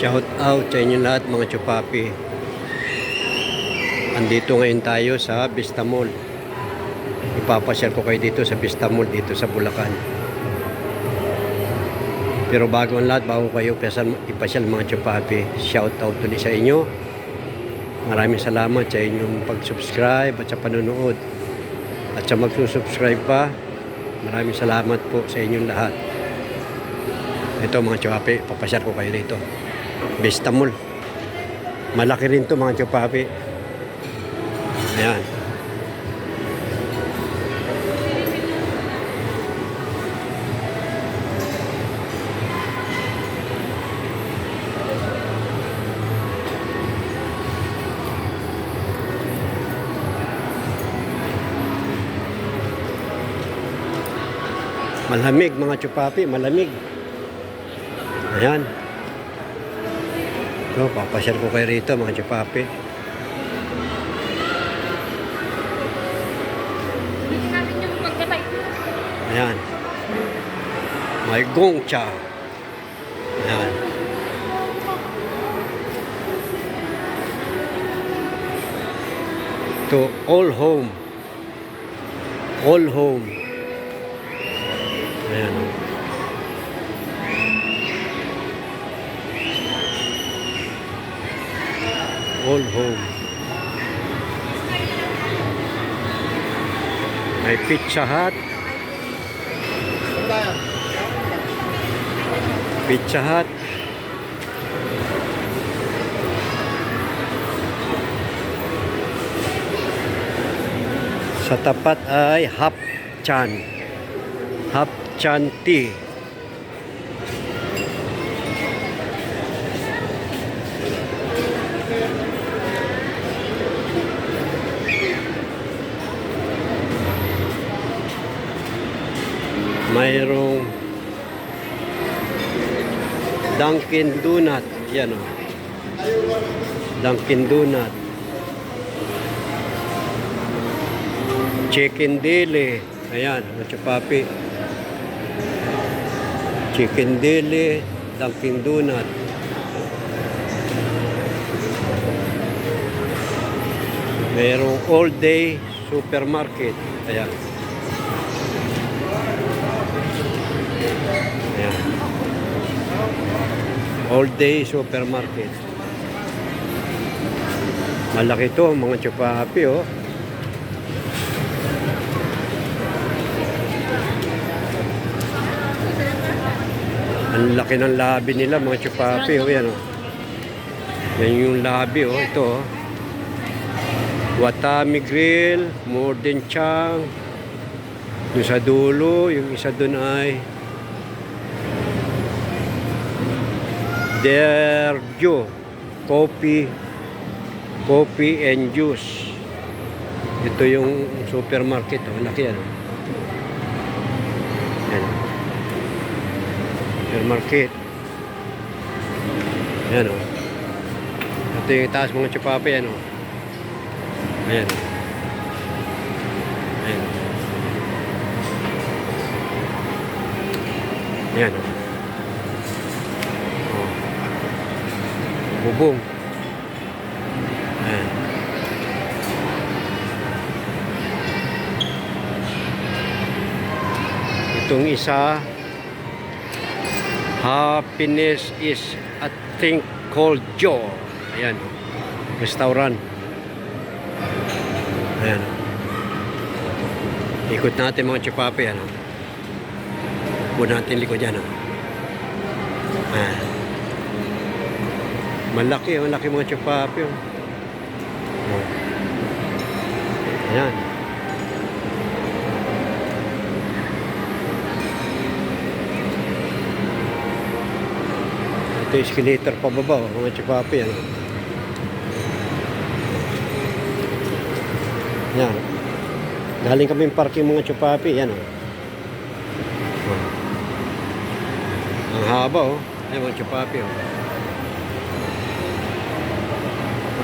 Shout out sa inyo lahat mga chupapi. Andito ngayon tayo sa Vista Mall. Ipapasyal ko kayo dito sa Vista Mall dito sa Bulacan. Pero bago ang lahat, bago kayo ipasyal mga chupapi, shout out ulit sa inyo. Maraming salamat sa inyong pag-subscribe at sa panonood. At sa magsusubscribe pa, maraming salamat po sa inyong lahat. Ito mga chupapi, papasyal ko kayo dito. Vista Mall. Malaki rin to mga chupapi. Ayan. Malamig mga chupapi, malamig. Ayan. So, papasyal ko kayo rito mga chupapi. Ayan. May Gongcha. Ayan. To all home. All home. Ayan. All home. May Pizza Hut. Pizza Hut. Sa tapat ay Hapchan. Hapchan Tea. Mayroong Dunkin Donut. Yan o. Dunkin Donut. Chicken Deli. Ayan, mga chupapi. Chicken Deli, Dunkin Donut. Mayroong all day supermarket. Ayan. Ayan. All day supermarket. Malaki to mga chupapi oh. Ang laki ng labi nila mga chupapi oh, yan oh. Yan yung labi oh, ito oh. Watami Grill, Morden Chang. Yung sa dulo, yung isa dun ay Derjo Coffee and Juice. Ito yung supermarket oh, laki yan oh. Yan. Supermarket. Yan oh. Ito yung taas mga chupapi yan oh. Ayan. Ayan. Ayan oh. Bubong. Ayan. Itong isa, happiness is a thing called joy. Ayan. Restaurant. Ayan. Ikot natin mga chupapi. Ano? Buo natin likod yan. Ayan. Malaki, malaki mga chupapi. Ayan. Ito yung escalator pababa, mga chupapi. Ano? Ayan. Galing kami parking mga chupapi. Ayan. Ang haba oh. Ayan mga chupapi oh.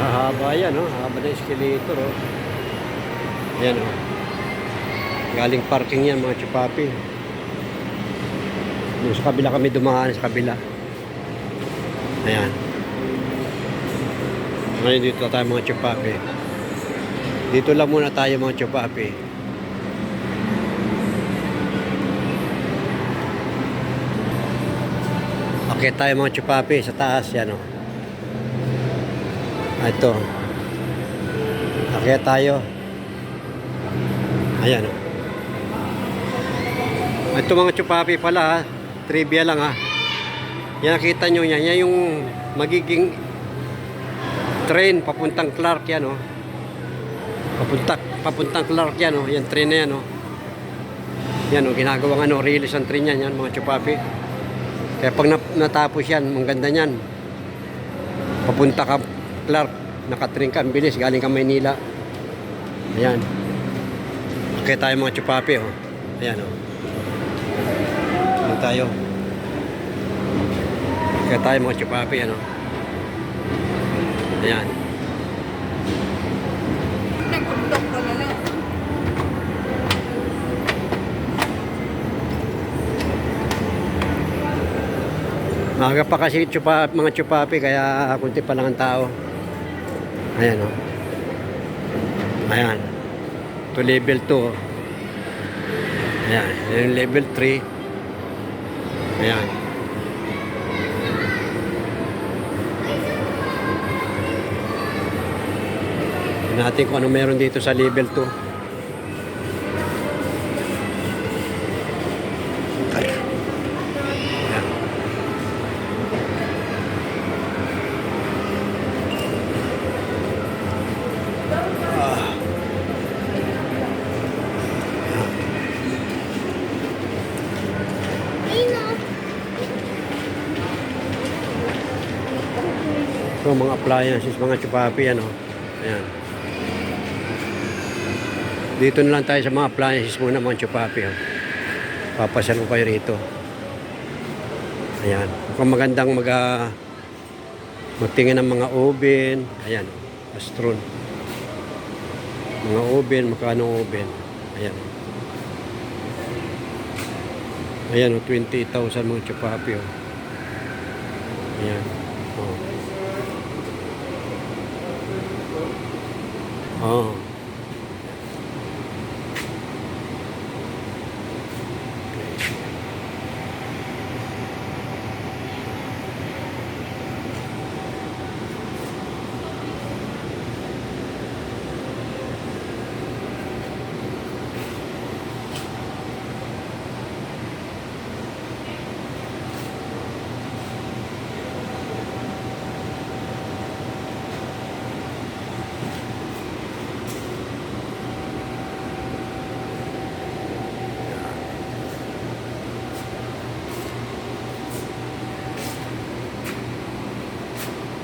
Haba yan, oh. Haba na escalator, oh. Yan, oh. Galing parking yan, mga chupapi. Yung sa kabila kami dumaan, sa kabila. Ayan. Ngayon dito tayo mga chupapi. Dito lang muna tayo mga chupapi. Okay tayo mga chupapi sa taas yan o. Ito. Okay tayo. Ayan o. Ito mga chupapi pala ha. Trivia lang ha. Yan nakita nyo yan. Yan yung magiging train papuntang Clark yan oh. Papuntang Clark yan oh. Yan train na yan oh. Yan oh, ginagawang ano, release ang train yan mga chupapi. Kaya pag natapos yan, ang ganda niyan. Papunta ka Clark, nakatrain ka, ang bilis, galing ka Maynila. Ayan. Okay tayo mga chupapi oh. Ayan oh. Ayan tayo. Okay tayo mga chupapi ano. Ayan. Nagkundok ko na lang. Maaga pa kasi mga chupapi kaya kunti pa lang ang tao. Ayan o. Ayan. Ito level 2. Ayan. Ayan level 3. Ayan. Tignan natin kung ano meron dito sa level 2. So, mga appliances, mga chupapi, ano. Ayan. Dito na lang tayo sa mga appliances muna, mga chupapi. Oh. Papasan ko kayo rito. Ayan. Mukhang magandang magtingin ng mga oven. Ayan. Astron. Mga oven, magkano oven. Ayan. Ayan, 20,000 mga chupapi. Oh. Ayan. Oh. Oh.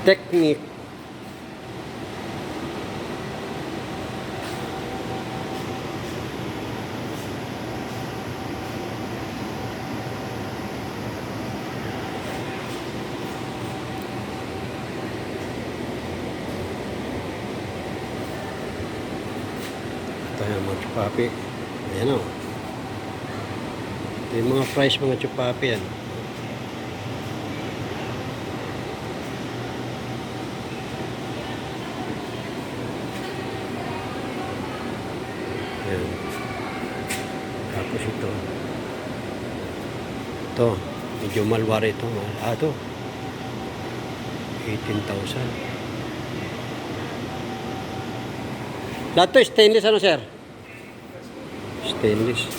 Technique. Tayo mga chupapi. Ayan o. Ito yung mga price mga chupapi yan. Ayan. Tapos ito. Ito. Medyo malwari ito. Ito. 18,000. Lahat to stainless ano sir? Stainless.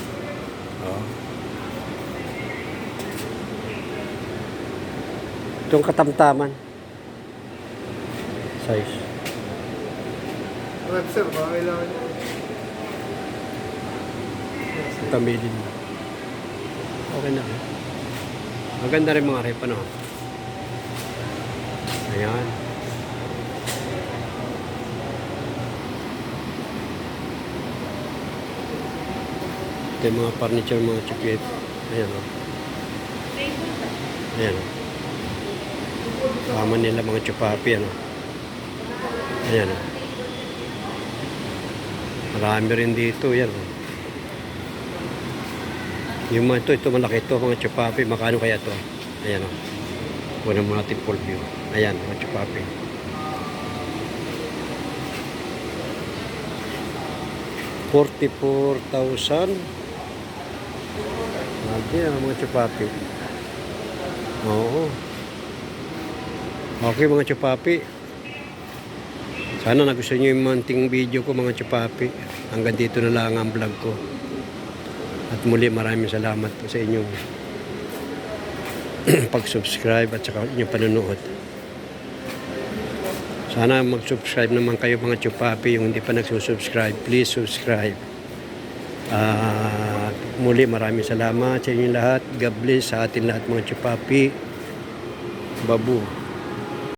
Oh. Itong katamtaman. Size. Web sir, baka kailangan nyo. Tamilin. Okay na. Maganda rin mga rep, ano? Ayan. Ito yung mga furniture, mga chiplet. Ayan o. Ayan o. Kama nila mga chupapi, ano? Ayan o. Marami rin dito, yan o. Yung mga ito malaki ito, mga chupapi. Makano kaya ito? Ayan o. Kunan mo natin full view. Ayan, mga chupapi. 44,000. Grabe mga chupapi. Oo. Okay mga chupapi. Sana nagustuhan nyo yung munting video ko mga chupapi. Hanggang dito na lang ang vlog ko. At muli maraming salamat po sa inyong pag-subscribe at saka inyong panonood. Sana mag-subscribe naman kayo mga chupapi. Yung hindi pa nagsusubscribe, please subscribe. Muli maraming salamat sa inyong lahat. God bless sa atin lahat mga chupapi. Babu.